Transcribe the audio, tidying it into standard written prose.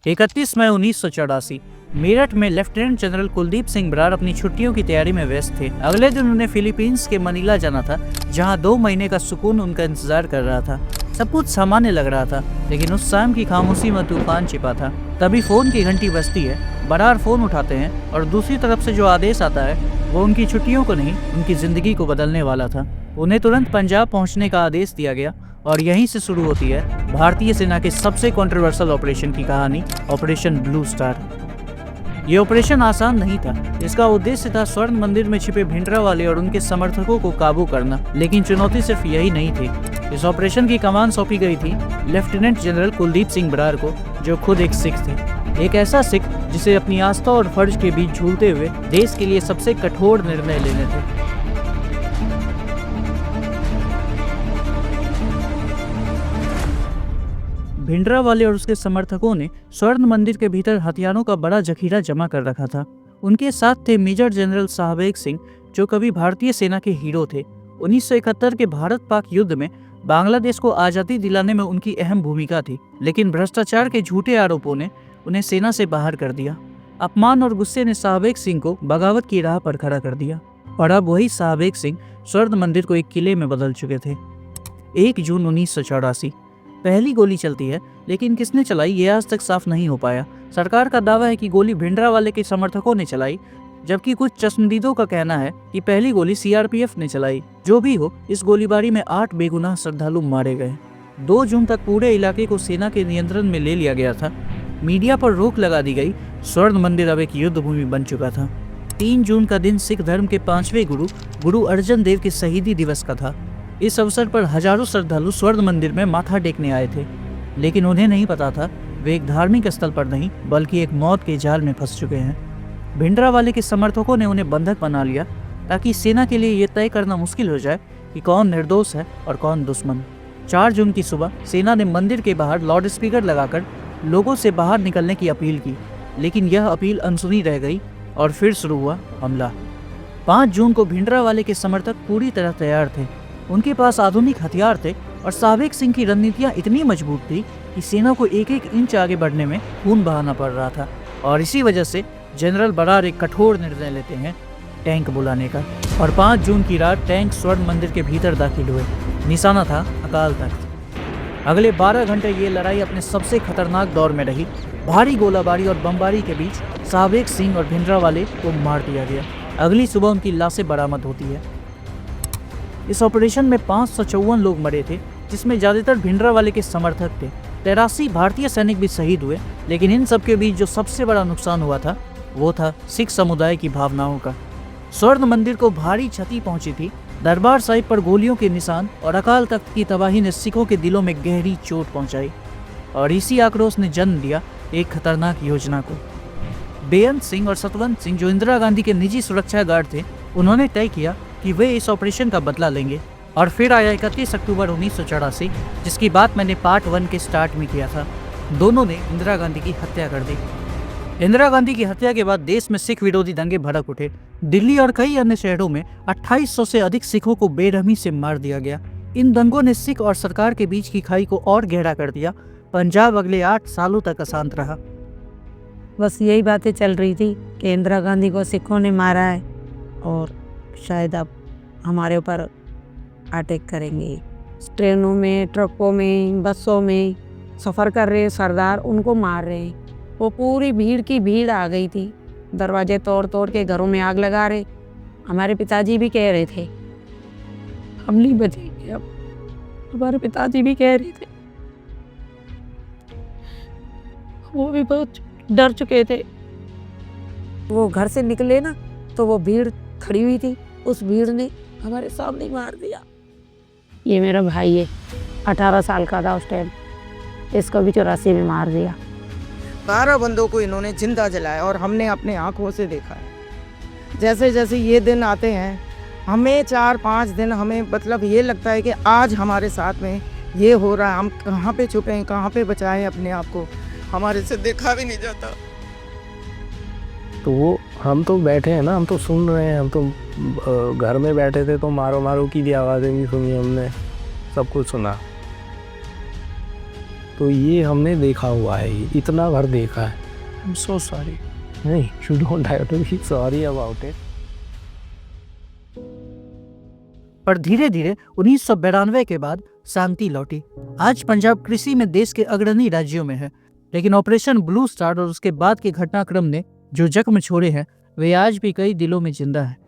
31 मई 1984 मेरठ में lieutenant general Kuldeep Singh Brar अपनी छुट्टियों की तैयारी में व्यस्त थे। अगले दिन उन्हें फिलीपींस के मनीला जाना था, जहां 2 महीने का सुकून उनका इंतजार कर रहा था। सब कुछ सामान्य लग रहा था, लेकिन उस शाम की खामोशी में तूफान छिपा था। तभी फोन की घंटी बजती है। बरार फोन उठाते हैं और दूसरी तरफ से जो आदेश आता है वो उनकी छुट्टियों को नहीं, उनकी जिंदगी को बदलने वाला था। उन्हें तुरंत पंजाब पहुंचने का आदेश दिया गया और यहीं से शुरू होती है भारतीय सेना के सबसे कंट्रोवर्शियल ऑपरेशन की कहानी, ऑपरेशन ब्लू स्टार। ये ऑपरेशन आसान नहीं था। इसका उद्देश्य था स्वर्ण मंदिर में छिपे भिंडरावाले और उनके समर्थकों को काबू करना, लेकिन चुनौती सिर्फ यही नहीं थी। इस ऑपरेशन की कमान सौंपी गई थी लेफ्टिनेंट जनरल कुलदीप सिंह बरार को, जो खुद एक सिख थे। एक ऐसा सिख जिसे अपनी आस्था और फर्ज के बीच झूलते हुए देश के लिए सबसे कठोर निर्णय लेने थे। भिंडरावाले और उसके समर्थकों ने स्वर्ण मंदिर के भीतर हथियारों का बड़ा जखीरा जमा कर रखा था। उनके साथ थे मेजर जनरल शाहबेग सिंह, जो कभी भारतीय सेना के हीरो थे। 1971 के भारत पाक युद्ध में बांग्लादेश को आज़ादी दिलाने में उनकी अहम भूमिका थी, लेकिन भ्रष्टाचार के झूठे आरोपों ने उन्हें सेना से बाहर कर दिया। अपमान और गुस्से ने शाहबेग सिंह को बगावत की राह पर खड़ा कर दिया, और अब वही शाहबेग सिंह स्वर्ण मंदिर को एक किले में बदल चुके थे। 1 जून 1984 पहली गोली चलती है, लेकिन किसने चलाई ये आज तक साफ नहीं हो पाया। सरकार का दावा है कि गोली भिंडरावाले के समर्थकों ने चलाई, जबकि कुछ चश्मदीदों का कहना है कि पहली गोली सीआरपीएफ ने चलाई। जो भी हो, इस गोलीबारी में 8 बेगुनाह श्रद्धालु मारे गए। 2 जून तक पूरे इलाके को सेना के नियंत्रण में ले लिया गया था। मीडिया पर रोक लगा दी गई। स्वर्ण मंदिर अब एक युद्ध भूमि बन चुका था। 3 जून का दिन सिख धर्म के 5वें गुरु अर्जन देव के शहीदी दिवस का था। इस अवसर पर हजारों श्रद्धालु स्वर्ण मंदिर में माथा टेकने आए थे, लेकिन उन्हें नहीं पता था वे एक धार्मिक स्थल पर नहीं, बल्कि एक मौत के जाल में फंस चुके हैं। भिंडरावाले के समर्थकों ने उन्हें बंधक बना लिया, ताकि सेना के लिए यह तय करना मुश्किल हो जाए कि कौन निर्दोष है और कौन दुश्मन। 4 जून की सुबह सेना ने मंदिर के बाहर लाउड स्पीकर लगाकर लोगों से बाहर निकलने की अपील की, लेकिन यह अपील अनसुनी रह गई और फिर शुरू हुआ हमला। 5 जून को भिंडरावाले के समर्थक पूरी तरह तैयार थे। उनके पास आधुनिक हथियार थे और शाहबेग सिंह की रणनीतियां इतनी मजबूत थी कि सेना को एक एक इंच आगे बढ़ने में खून बहाना पड़ रहा था। और इसी वजह से जनरल बरार एक कठोर निर्णय लेते हैं टैंक बुलाने का, और 5 जून की रात टैंक स्वर्ण मंदिर के भीतर दाखिल हुए। निशाना था अकाल तख्त। अगले 12 घंटे ये लड़ाई अपने सबसे खतरनाक दौर में रही। भारी गोलाबारी और बमबारी के बीच शाहबेग सिंह और भिंडरावाले को मार दिया गया। अगली सुबह उनकी लाशें बरामद होती है। इस ऑपरेशन में 554 लोग मरे थे, जिसमें ज़्यादातर भिंडरावाले के समर्थक थे। 83 भारतीय सैनिक भी शहीद हुए, लेकिन इन सब के बीच जो सबसे बड़ा नुकसान हुआ था वो था सिख समुदाय की भावनाओं का। स्वर्ण मंदिर को भारी क्षति पहुंची थी। दरबार साहिब पर गोलियों के निशान और अकाल तख्त की तबाही ने सिखों के दिलों में गहरी चोट पहुंचाई, और इसी आक्रोश ने जन्म दिया एक खतरनाक योजना को। बेअंत सिंह और सतवंत सिंह, जो इंदिरा गांधी के निजी सुरक्षा गार्ड थे, उन्होंने तय किया कि वे इस ऑपरेशन का बदला लेंगे। और फिर आया 31 अक्टूबर 1984, जिसकी बात मैंने पार्ट 1 के स्टार्ट में किया था। दोनों ने इंदिरा गांधी की हत्या कर दी। इंदिरा गांधी की हत्या के बाद देश में सिख विरोधी दंगे भड़क उठे। दिल्ली और कई अन्य शहरों में 2800 से अधिक सिखों को बेरहमी से मार दिया गया। इन दंगों ने सिख और सरकार के बीच की खाई को और गहरा कर दिया। पंजाब अगले 8 सालों तक अशांत रहा। बस यही बातें चल रही थी कि इंदिरा गांधी को सिखों ने मारा है और शायद अब हमारे ऊपर अटैक करेंगे। ट्रेनों में, ट्रकों में, बसों में सफ़र कर रहे सरदार उनको मार रहे हैं। वो पूरी भीड़ की भीड़ आ गई थी। दरवाजे तोड़ तोड़ के घरों में आग लगा रहे। हमारे पिताजी भी कह रहे थे हम नहीं बचेंगे। अब हमारे पिताजी भी कह रहे थे, वो भी बहुत डर चुके थे। वो घर से निकले ना, तो वो भीड़ खड़ी हुई थी, उस भीड़ ने हमारे सामने मार दिया। ये मेरा भाई है, 18 साल का था उस टाइम। इसको भी 84 में मार दिया। 12 बंदों को इन्होंने जिंदा जलाया और हमने अपने आंखों से देखा है। जैसे जैसे ये दिन आते हैं, हमें 4-5 दिन हमें मतलब ये लगता है कि आज हमारे साथ में ये हो रहा है। हम कहाँ पे छुपे हैं, कहाँ पे बचाएं अपने आप को, हमारे से देखा भी नहीं जाता। तो वो हम तो बैठे हैं ना, हम तो सुन रहे हैं। हम तो घर में बैठे थे तो मारो मारो की भी आवाज़ें भी सुनी हमने, सब कुछ सुना। तो ये हमने देखा हुआ है, ये इतना भर देखा है। I am so sorry. नहीं, you don't have to be sorry about it. पर धीरे धीरे 1992 के बाद शांति लौटी। आज पंजाब कृषि में देश के अग्रणी राज्यों में है, लेकिन ऑपरेशन ब्लू स्टार और उसके बाद के घटनाक्रम ने जो जख्म छोड़े हैं वे आज भी कई दिलों में जिंदा है।